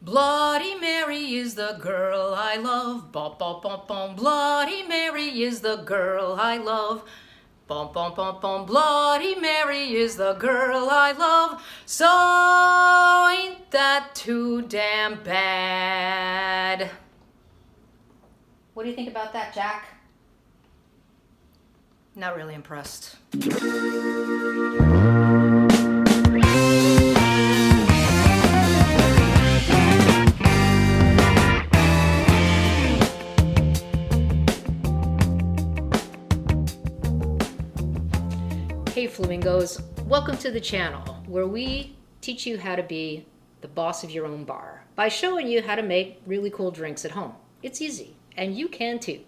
Bloody Mary is the girl I love. Bum, bum, bum, bum. Bloody Mary is the girl I love. Bum, bum, bum, bum. Bloody Mary is the girl I love. So ain't that too damn bad? What do you think about that, Jack? Not really impressed. Hey Flamingos, welcome to the channel where we teach you how to be the boss of your own bar by showing you how to make really cool drinks at home. It's easy, and you can too.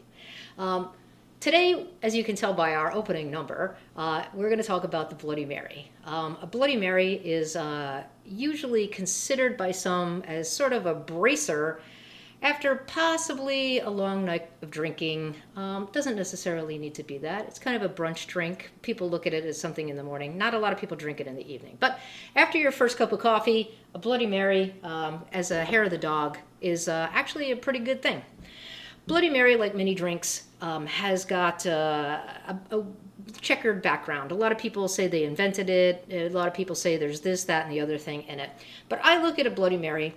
Today, as you can tell by our opening number, we're going to talk about the Bloody Mary. A Bloody Mary is usually considered by some as sort of a bracer after possibly a long night of drinking. Doesn't necessarily need to be that. It's kind of a brunch drink. People look at it as something in the morning. Not a lot of people drink it in the evening. But after your first cup of coffee, a Bloody Mary as a hair of the dog is actually a pretty good thing. Bloody Mary, like many drinks, has got a checkered background. A lot of people say they invented it. A lot of people say there's this, that, and the other thing in it. But I look at a Bloody Mary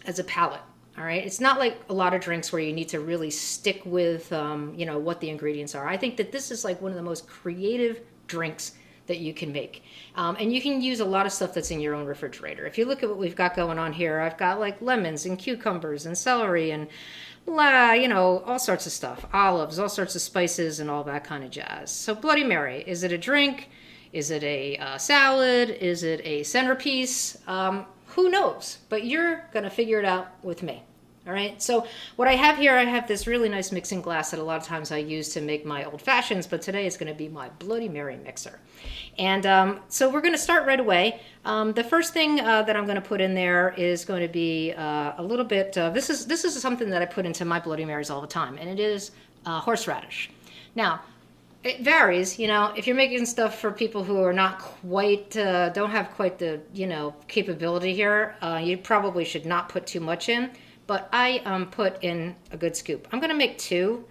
as a palate. All right, it's not like a lot of drinks where you need to really stick with, what the ingredients are. I think that this is like one of the most creative drinks that you can make. And you can use a lot of stuff that's in your own refrigerator. If you look at what we've got going on here, I've got like lemons and cucumbers and celery and, all sorts of stuff. Olives, all sorts of spices and all that kind of jazz. So Bloody Mary, is it a drink? Is it a salad? Is it a centerpiece? Who knows? But you're going to figure it out with me. All right, so what I have here, I have this really nice mixing glass that a lot of times I use to make my old fashions, but today it's going to be my Bloody Mary mixer. And so we're going to start right away. The first thing that I'm going to put in there is going to be a little bit, this is something that I put into my Bloody Marys all the time, and it is horseradish. Now, it varies, if you're making stuff for people who are not quite, don't have quite the, capability here, you probably should not put too much in. But I put in a good scoop. I'm going to make two.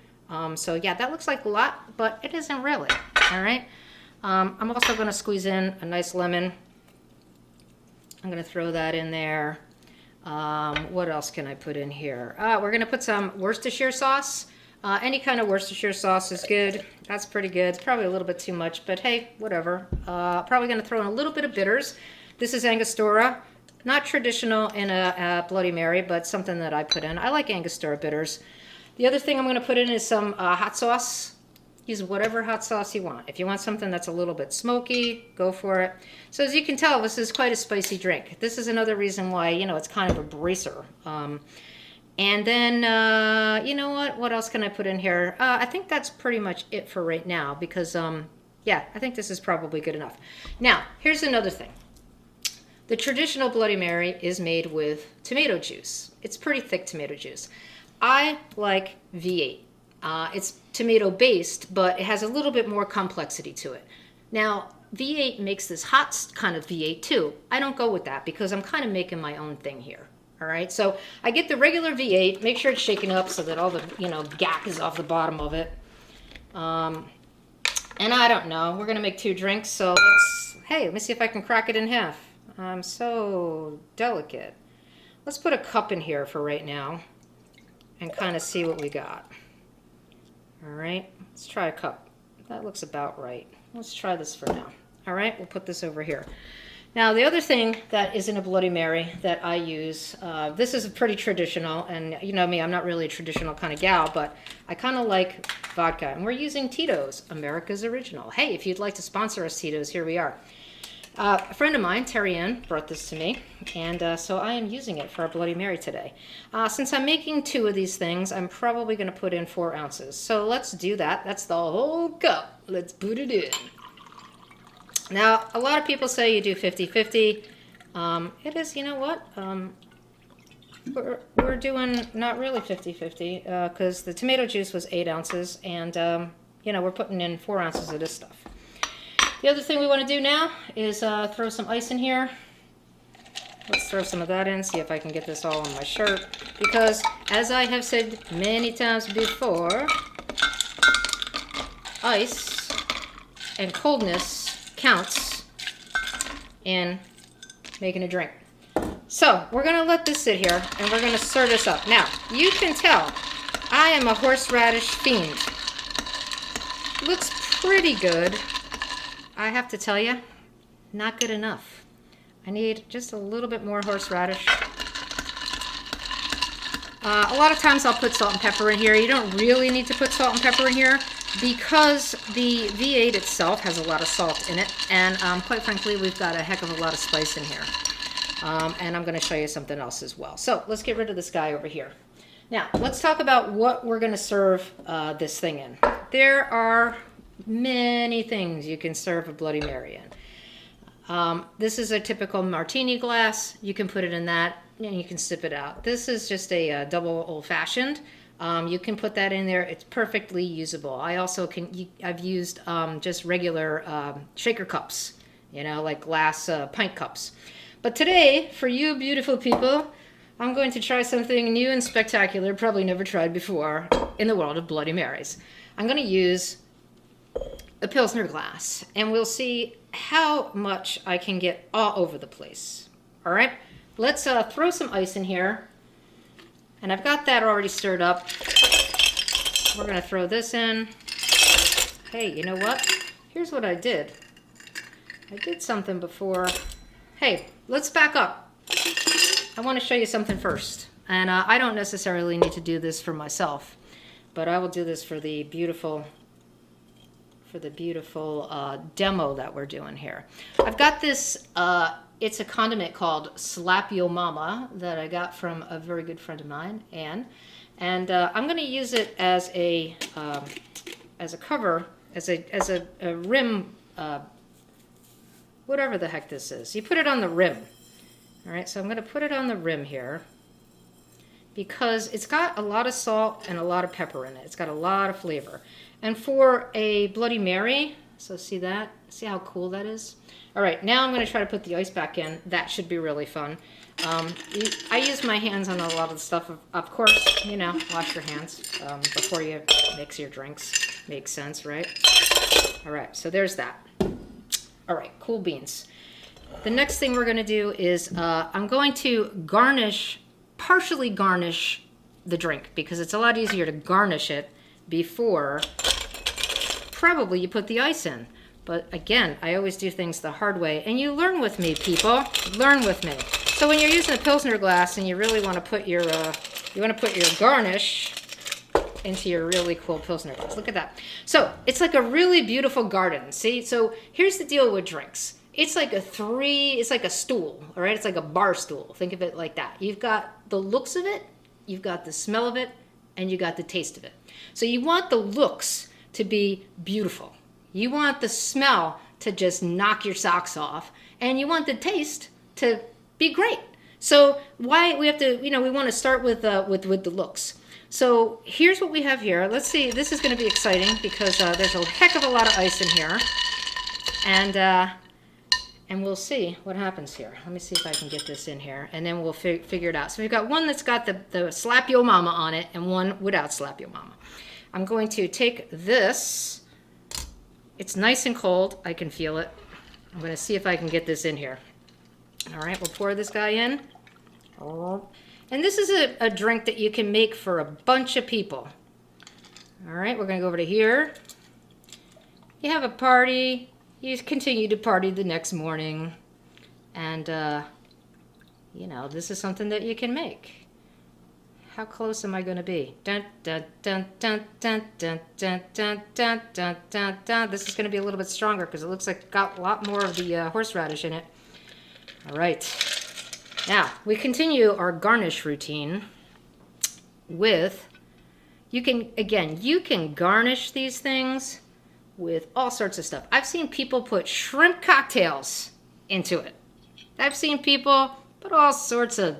So yeah, that looks like a lot, but it isn't really. All right. I'm also going to squeeze in a nice lemon. I'm going to throw that in there. What else can I put in here? We're going to put some Worcestershire sauce. Any kind of Worcestershire sauce is good. That's pretty good. It's probably a little bit too much, but hey, whatever. Probably going to throw in a little bit of bitters. This is Angostura. Not traditional in a Bloody Mary, but something that I put in. I like Angostura Bitters. The other thing I'm going to put in is some hot sauce. Use whatever hot sauce you want. If you want something that's a little bit smoky, go for it. So as you can tell, this is quite a spicy drink. This is another reason why, it's kind of a bracer. And then, what else can I put in here? I think that's pretty much it for right now because, I think this is probably good enough. Now, here's another thing. The traditional Bloody Mary is made with tomato juice. It's pretty thick tomato juice. I like V8. It's tomato based, but it has a little bit more complexity to it. Now, V8 makes this hot kind of V8 too. I don't go with that because I'm kind of making my own thing here. All right, so I get the regular V8, make sure it's shaken up so that all the, gap is off the bottom of it. And I don't know, we're gonna make two drinks, so let me see if I can crack it in half. I'm so delicate. Let's put a cup in here for right now and kind of see what we got. All right, let's try a cup. That looks about right. Let's try this for now. All right, we'll put this over here. Now, the other thing that is in a Bloody Mary that I use, this is pretty traditional, and you know me, I'm not really a traditional kind of gal, but I kind of like vodka. And we're using Tito's, America's Original. Hey, if you'd like to sponsor us, Tito's, here we are. A friend of mine, Terri, brought this to me, and so I am using it for our Bloody Mary today. Since I'm making two of these things, I'm probably going to put in 4 ounces. So let's do that. That's the whole cup. Let's put it in. Now, a lot of people say you do 50-50. It is, you know what? We're doing not really 50-50 because the tomato juice was 8 ounces, and we're putting in 4 ounces of this stuff. The other thing we want to do now is throw some ice in here. Let's throw some of that in, see if I can get this all on my shirt. Because, as I have said many times before, ice and coldness counts in making a drink. So, we're going to let this sit here, and we're going to stir this up. Now, you can tell I am a horseradish fiend. Looks pretty good. I have to tell you, not good enough. I need just a little bit more horseradish. A lot of times I'll put salt and pepper in here. You don't really need to put salt and pepper in here because the V8 itself has a lot of salt in it. And quite frankly, we've got a heck of a lot of spice in here. And I'm going to show you something else as well. So let's get rid of this guy over here. Now, let's talk about what we're going to serve this thing in. There are many things you can serve a Bloody Mary in. This is a typical martini glass. You can put it in that and you can sip it out. This is just a double old-fashioned. You can put that in there. It's perfectly usable. I also I've used just regular shaker cups, you know, like glass pint cups. But today, for you beautiful people, I'm going to try something new and spectacular, probably never tried before, in the world of Bloody Marys. I'm going to use a Pilsner glass, and we'll see how much I can get all over the place. All right, let's throw some ice in here, and I've got that already stirred up. We're going to throw this in. Hey, you know what? Here's what I did. I did something before. Hey, let's back up. I want to show you something first. And I don't necessarily need to do this for myself, but I will do this for the beautiful demo that we're doing here. I've got this, it's a condiment called Slap Yo Mama that I got from a very good friend of mine, Anne. And I'm going to use it as a cover, as a rim, whatever the heck this is. You put it on the rim. All right, so I'm going to put it on the rim here because it's got a lot of salt and a lot of pepper in it. It's got a lot of flavor. And for a Bloody Mary, so see that? See how cool that is? All right, now I'm going to try to put the ice back in. That should be really fun. I use my hands on a lot of the stuff. Of course, you know, wash your hands before you mix your drinks. Makes sense, right? All right, so there's that. All right, cool beans. The next thing we're going to do is I'm going to partially garnish the drink because it's a lot easier to garnish it before probably you put the ice in. But again, I always do things the hard way, and you learn with me, people. Learn with me. So when you're using a Pilsner glass and you really want to put your garnish into your really cool Pilsner glass. Look at that. So it's like a really beautiful garden. See? So here's the deal with drinks. It's like a stool, all right? It's like a bar stool. Think of it like that. You've got the looks of it, you've got the smell of it, and you got the taste of it. So you want the looks to be beautiful. You want the smell to just knock your socks off, and you want the taste to be great. So why we have to, you know, we want to start with the looks. So here's what we have here. Let's see. This is going to be exciting because there's a heck of a lot of ice in here, and we'll see what happens here. Let me see if I can get this in here, and then we'll figure it out. So we've got one that's got the Slap Yo Mama on it, and one without Slap Yo Mama. I'm going to take this. It's nice and cold. I can feel it. I'm going to see if I can get this in here. All right, we'll pour this guy in. And this is a drink that you can make for a bunch of people. All right, we're going to go over to here. You have a party. You continue to party the next morning. And, you know, this is something that you can make. How close am I going to be? Dun, dun, dun, dun, dun, dun, dun, dun, dun, dun, dun, dun. This is going to be a little bit stronger because it looks like it's got a lot more of the horseradish in it. All right. Now, we continue our garnish routine with, you can garnish these things with all sorts of stuff. I've seen people put shrimp cocktails into it. I've seen people put all sorts of,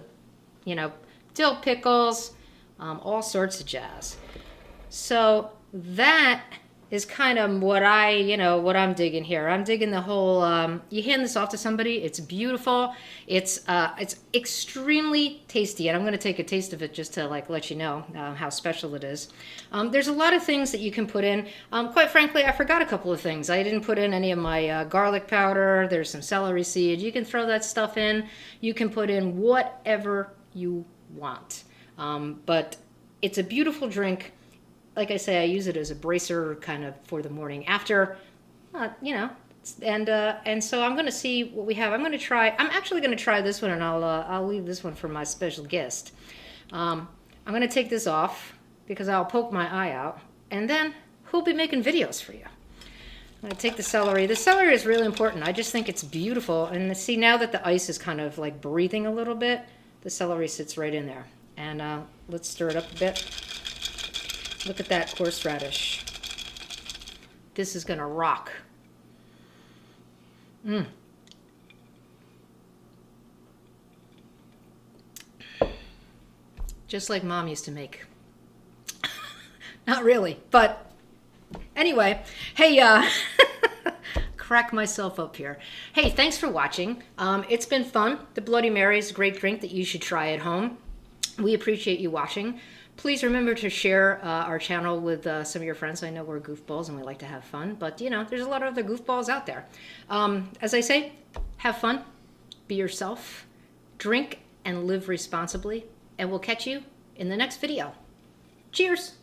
you know, dill pickles, all sorts of jazz. So that is kind of what I'm digging here. I'm digging the whole, you hand this off to somebody, it's beautiful, it's extremely tasty, and I'm going to take a taste of it just to like let you know how special it is. There's a lot of things that you can put in. Quite frankly, I forgot a couple of things. I didn't put in any of my garlic powder. There's some celery seed. You can throw that stuff in. You can put in whatever you want. But it's a beautiful drink. Like I say, I use it as a bracer kind of for the morning after, and so I'm going to see what we have. I'm actually going to try this one, and I'll leave this one for my special guest. I'm going to take this off because I'll poke my eye out, and then who'll be making videos for you? I'm going to take the celery. The celery is really important. I just think it's beautiful, and see, now that the ice is kind of like breathing a little bit, the celery sits right in there. And let's stir it up a bit. Look at that horseradish. This is gonna rock. Just like Mom used to make. Not really, but anyway. Hey, crack myself up here. Hey, thanks for watching. It's been fun. The Bloody Mary is a great drink that you should try at home. We appreciate you watching. Please remember to share our channel with some of your friends. I know we're goofballs and we like to have fun, but there's a lot of other goofballs out there. As I say, have fun, be yourself, drink and live responsibly, and we'll catch you in the next video. Cheers!